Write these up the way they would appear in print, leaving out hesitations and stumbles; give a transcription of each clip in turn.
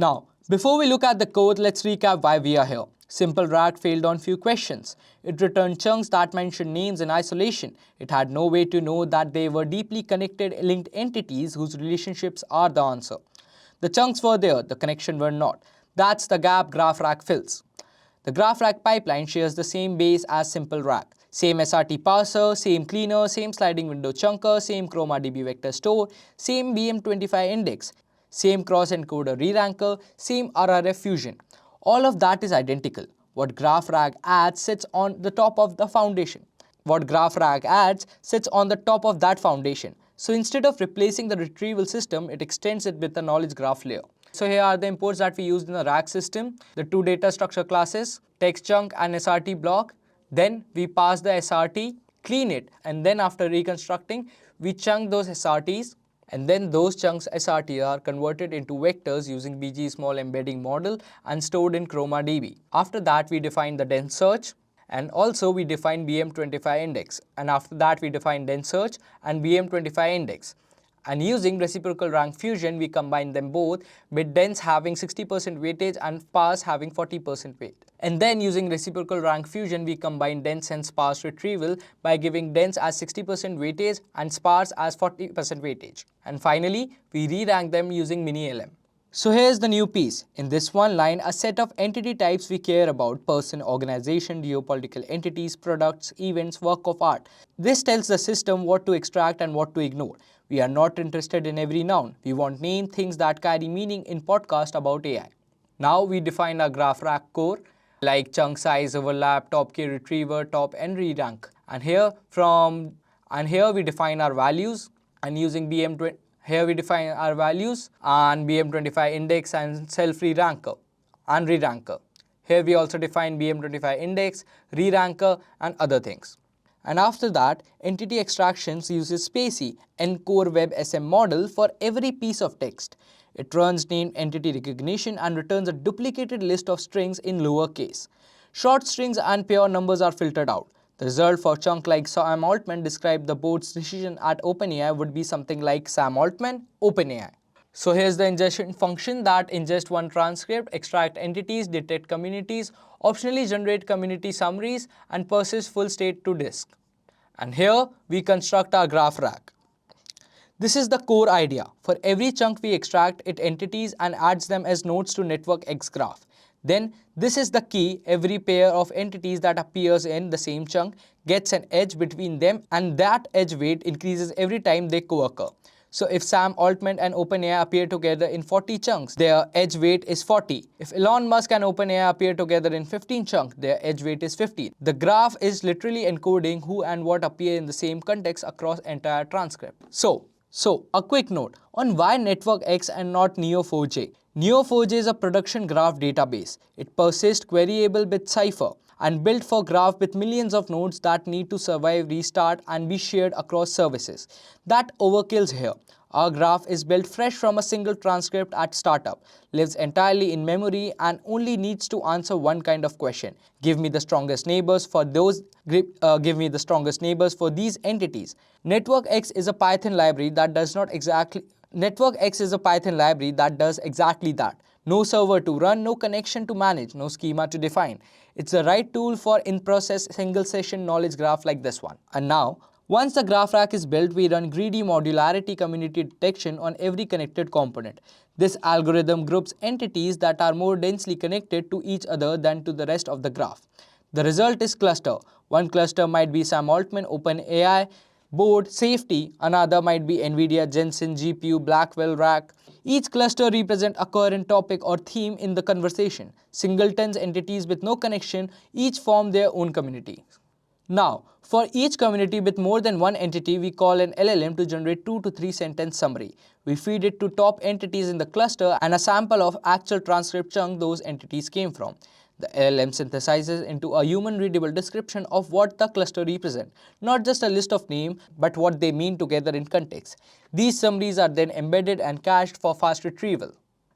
Now, before we look at the code, let's recap why we are here. Simple RAG failed on few questions. It returned chunks that mentioned names in isolation. It had no way to know that they were deeply connected linked entities whose relationships are the answer. The chunks were there, the connection were not. That's the gap GraphRag fills. The GraphRag pipeline shares the same base as simple RAG. Same SRT parser, same cleaner, same sliding window chunker, same ChromaDB vector store, same BM25 index, same cross-encoder re-ranker, same RRF fusion. All of that is identical. What GraphRag adds sits on the top of the foundation. What GraphRag adds sits on the top of that foundation. So instead of replacing the retrieval system, it extends it with the knowledge graph layer. So here are the imports that we used in the RAG system. The two data structure classes, text chunk and SRT block. Then we pass the SRT, clean it, and then after reconstructing, we chunk those SRTs, and then those chunks SRT are converted into vectors using BG small embedding model and stored in ChromaDB. After that, we define the dense search, and also we define BM25 index, and after that we define dense search and BM25 index. And using reciprocal rank fusion, we combine them both, with dense having 60% weightage and sparse having 40% weight. And then using reciprocal rank fusion, we combine dense and sparse retrieval by giving dense as 60% weightage and sparse as 40% weightage. And finally, we re-rank them using mini-LM. So here's the new piece. In this one line, a set of entity types we care about: person, organization, geopolitical entities, products, events, work of art. This tells the system what to extract and what to ignore. We are not interested in every noun. We want name things that carry meaning in podcast about AI. Now we define our GraphRag core like chunk size, overlap, top key retriever, top and re-rank. And here we define our values, and using here we define our values and BM25 index and self re-ranker and re-ranker. Here we also define BM25 index, re-ranker and other things. And after that, entity extractions uses Spacey Encore Web SM model for every piece of text. It runs named entity recognition and returns a duplicated list of strings in lowercase. Short strings and pure numbers are filtered out. The result for chunk like Sam Altman described the board's decision at OpenAI would be something like Sam Altman, OpenAI. So here's the ingestion function that ingests one transcript, extract entities, detect communities, optionally generate community summaries, and persist full state to disk. And here we construct our GraphRag. This is the core idea. For every chunk we extract it entities and adds them as nodes to NetworkX graph. Then this is the key: every pair of entities that appears in the same chunk gets an edge between them, and that edge weight increases every time they co-occur. So if Sam Altman and OpenAI appear together in 40 chunks, their edge weight is 40. If Elon Musk and OpenAI appear together in 15 chunks, their edge weight is 15. The graph is literally encoding who and what appear in the same context across entire transcript. So a quick note on why NetworkX and not Neo4j. Neo4j is a production graph database. It persists queryable with cipher and built for graph with millions of nodes that need to survive, restart and be shared across services. That overkills here. Our graph is built fresh from a single transcript at startup, lives entirely in memory and only needs to answer one kind of question: give me the strongest neighbors for these entities. NetworkX is a Python library that does exactly that. No server to run, no connection to manage, no schema to define. It's the right tool for in-process single session knowledge graph like this one. And now, once the GraphRag is built, we run greedy modularity community detection on every connected component. This algorithm groups entities that are more densely connected to each other than to the rest of the graph. The result is cluster. One cluster might be Sam Altman, OpenAI, board, safety. Another might be NVIDIA, Jensen, GPU, Blackwell, rack. Each cluster represents a current topic or theme in the conversation. Singletons, entities with no connection, each form their own community. Now, for each community with more than one entity, we call an LLM to generate 2 to 3 sentence summary. We feed it to top entities in the cluster and a sample of actual transcript chunk those entities came from. The LLM synthesizes into a human-readable description of what the cluster represents, not just a list of names, but what they mean together in context. These summaries are then embedded and cached for fast retrieval.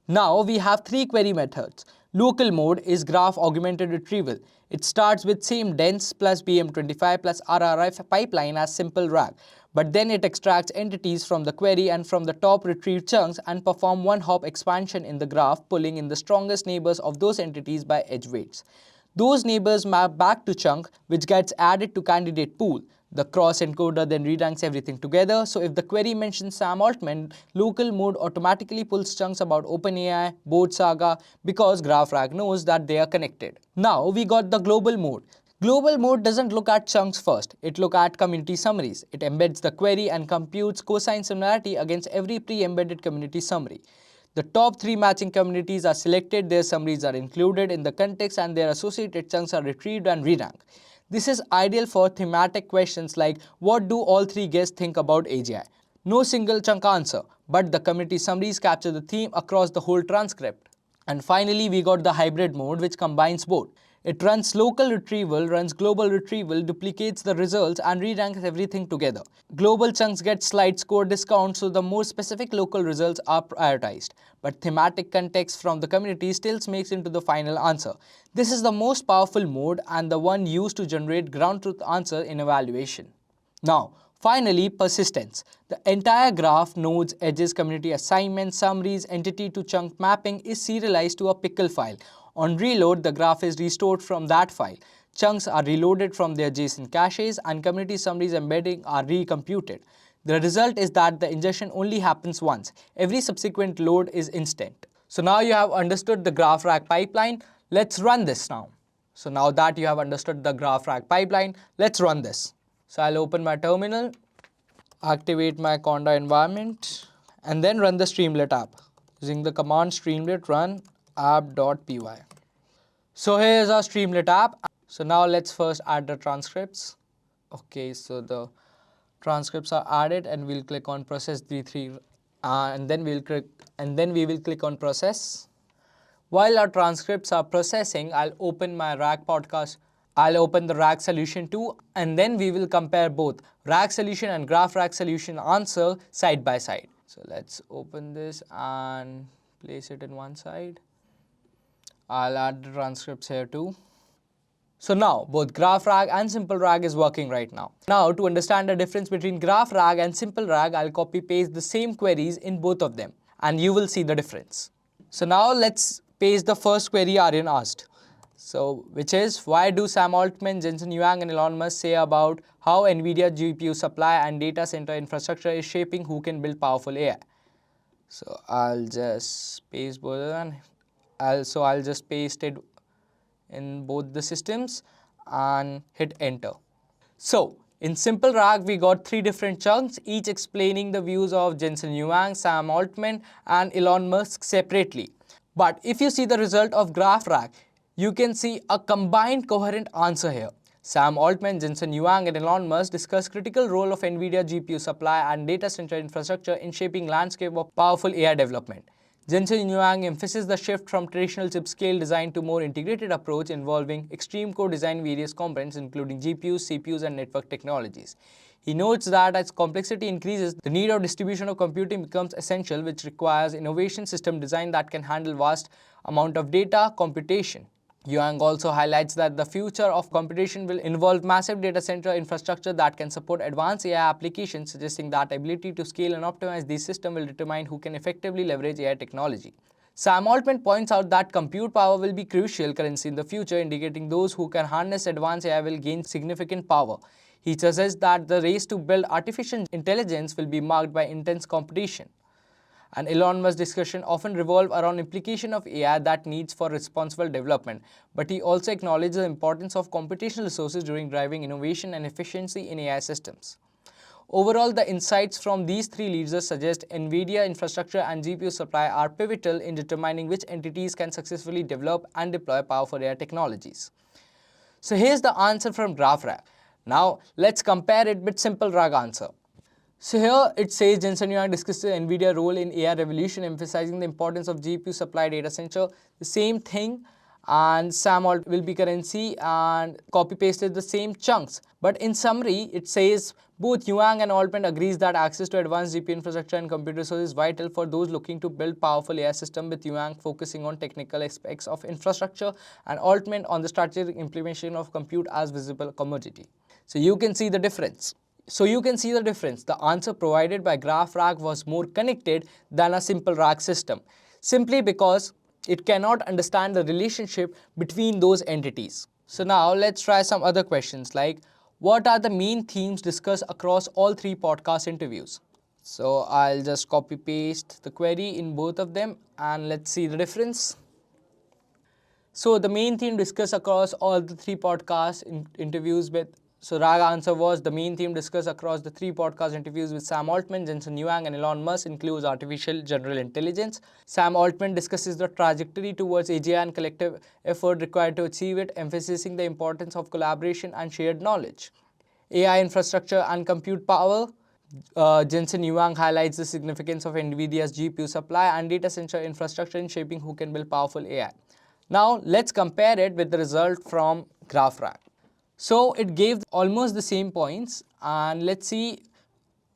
Now we have 3 query methods. Local mode is graph augmented retrieval. It starts with same dense plus BM25 plus RRF pipeline as simple RAG, But then it extracts entities from the query and from the top retrieved chunks and perform one-hop expansion in the graph, pulling in the strongest neighbors of those entities by edge weights. Those neighbors map back to chunk, which gets added to candidate pool. The cross encoder then reranks everything together. So if the query mentions Sam Altman, local mode automatically pulls chunks about OpenAI, Board Saga, because GraphRag knows that they are connected. Now we got the global mode. Global mode doesn't look at chunks first, it looks at community summaries. It embeds the query and computes cosine similarity against every pre-embedded community summary. The top 3 matching communities are selected, their summaries are included in the context, and their associated chunks are retrieved and re-ranked. This is ideal for thematic questions like what do all 3 guests think about AGI? No single chunk answer, but the community summaries capture the theme across the whole transcript. And finally, we got the hybrid mode, which combines both. It runs local retrieval, runs global retrieval, duplicates the results, and re-ranks everything together. Global chunks get slight score discount, so the more specific local results are prioritized. But thematic context from the community still makes into the final answer. This is the most powerful mode and the one used to generate ground truth answer in evaluation. Now, finally, persistence. The entire graph, nodes, edges, community assignments, summaries, entity to chunk mapping is serialized to a pickle file. On reload, the graph is restored from that file. Chunks are reloaded from their JSON caches and community summaries embedding are recomputed. The result is that the ingestion only happens once. Every subsequent load is instant. So now you have understood the GraphRag pipeline. Let's run this now. So now that you have understood the GraphRag pipeline, let's run this. So I'll open my terminal, activate my Conda environment, and then run the Streamlit app using the command streamlit run app.py. So here's our Streamlit app. So now let's first add the transcripts. Okay, so the transcripts are added, and we'll click on process D3, and then we will click on process. While our transcripts are processing, I'll open my RAG podcast. I'll open the RAG solution too, and then we will compare both RAG solution and GraphRag solution answer side by side. So let's open this and place it in one side. I'll add the transcripts here too. So now both GraphRag and SimpleRag is working right now. Now to understand the difference between GraphRag and SimpleRag, I'll copy paste the same queries in both of them and you will see the difference. So now let's paste the first query Aryan asked. So which is, why do Sam Altman, Jensen Huang and Elon Musk say about how NVIDIA GPU supply and data center infrastructure is shaping who can build powerful AI? So I'll just paste both of them. I'll just paste it in both the systems and hit enter. So in SimpleRag, we got 3 different chunks, each explaining the views of Jensen Huang, Sam Altman and Elon Musk separately. But if you see the result of GraphRag, you can see a combined coherent answer here. Sam Altman, Jensen Huang and Elon Musk discuss critical role of NVIDIA GPU supply and data center infrastructure in shaping landscape of powerful AI development. Jensen Huang emphasizes the shift from traditional chip-scale design to more integrated approach involving extreme core design various components including GPUs, CPUs and network technologies. He notes that as complexity increases, the need of distribution of computing becomes essential, which requires innovation system design that can handle vast amount of data computation. Huang also highlights that the future of computation will involve massive data center infrastructure that can support advanced AI applications, suggesting that ability to scale and optimize these systems will determine who can effectively leverage AI technology. Sam Altman points out that compute power will be crucial currency in the future, indicating those who can harness advanced AI will gain significant power. He suggests that the race to build artificial intelligence will be marked by intense competition. And Elon Musk's discussion often revolve around implication of AI that needs for responsible development, but he also acknowledges the importance of computational resources during driving innovation and efficiency in AI systems. Overall, the insights from these 3 leaders suggest NVIDIA infrastructure and GPU supply are pivotal in determining which entities can successfully develop and deploy powerful AI technologies. So here's the answer from GraphRag. Now let's compare it with SimpleRag answer. So here it says Jensen Huang discusses NVIDIA role in AI revolution, emphasizing the importance of GPU supply data center. The same thing, and Sam Altman will be currency and copy pasted the same chunks. But in summary, it says both Huang and Altman agrees that access to advanced GPU infrastructure and computer resources is vital for those looking to build powerful AI system, with Huang focusing on technical aspects of infrastructure and Altman on the strategic implementation of compute as visible commodity. So you can see the difference. So you can see the difference. The answer provided by graph RAG was more connected than a simple RAG system, simply because it cannot understand the relationship between those entities. So now let's try some other questions like, what are the main themes discussed across all three podcast interviews? So I'll just copy paste the query in both of them and let's see the difference. So the main theme discussed across all the three podcast interviews with, so RAG answer was, the main theme discussed across the three podcast interviews with Sam Altman, Jensen Huang and Elon Musk includes artificial general intelligence. Sam Altman discusses the trajectory towards AGI and collective effort required to achieve it, emphasizing the importance of collaboration and shared knowledge. AI infrastructure and compute power. Jensen Huang highlights the significance of NVIDIA's GPU supply and data center infrastructure in shaping who can build powerful AI. Now let's compare it with the result from GraphRag. So it gave almost the same points, and let's see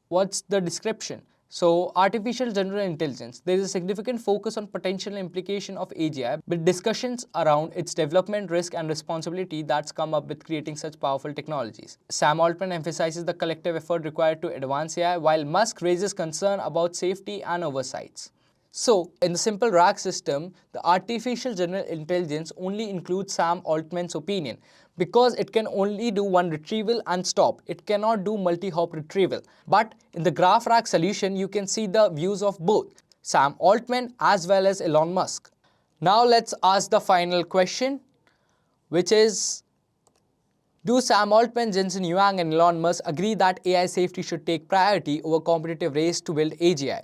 what's the description. So artificial general intelligence, there is a significant focus on potential implication of AGI with discussions around its development, risk and responsibility that's come up with creating such powerful technologies. Sam Altman emphasizes the collective effort required to advance AI, while Musk raises concern about safety and oversights. So, in the simple RAG system, the artificial general intelligence only includes Sam Altman's opinion because it can only do one retrieval and stop. It cannot do multi-hop retrieval. But in the graph RAG solution, you can see the views of both Sam Altman as well as Elon Musk. Now let's ask the final question, which is, do Sam Altman, Jensen Huang and Elon Musk agree that AI safety should take priority over competitive race to build AGI?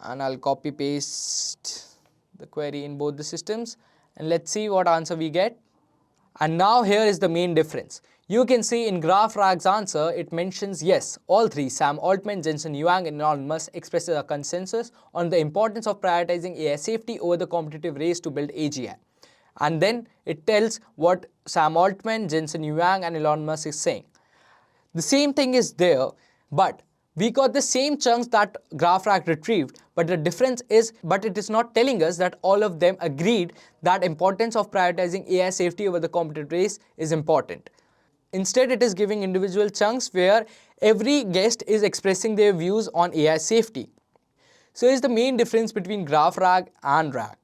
And I'll copy paste the query in both the systems and let's see what answer we get. And now here is the main difference. You can see in GraphRag's answer, it mentions yes, all three, Sam Altman, Jensen Huang and Elon Musk expresses a consensus on the importance of prioritizing AI safety over the competitive race to build AGI. And then it tells what Sam Altman, Jensen Huang and Elon Musk is saying. The same thing is there, but we got the same chunks that GraphRag retrieved, but the difference is, but it is not telling us that all of them agreed that importance of prioritizing AI safety over the competitive race is important. Instead, it is giving individual chunks where every guest is expressing their views on AI safety. So here's the main difference between GraphRag and RAG.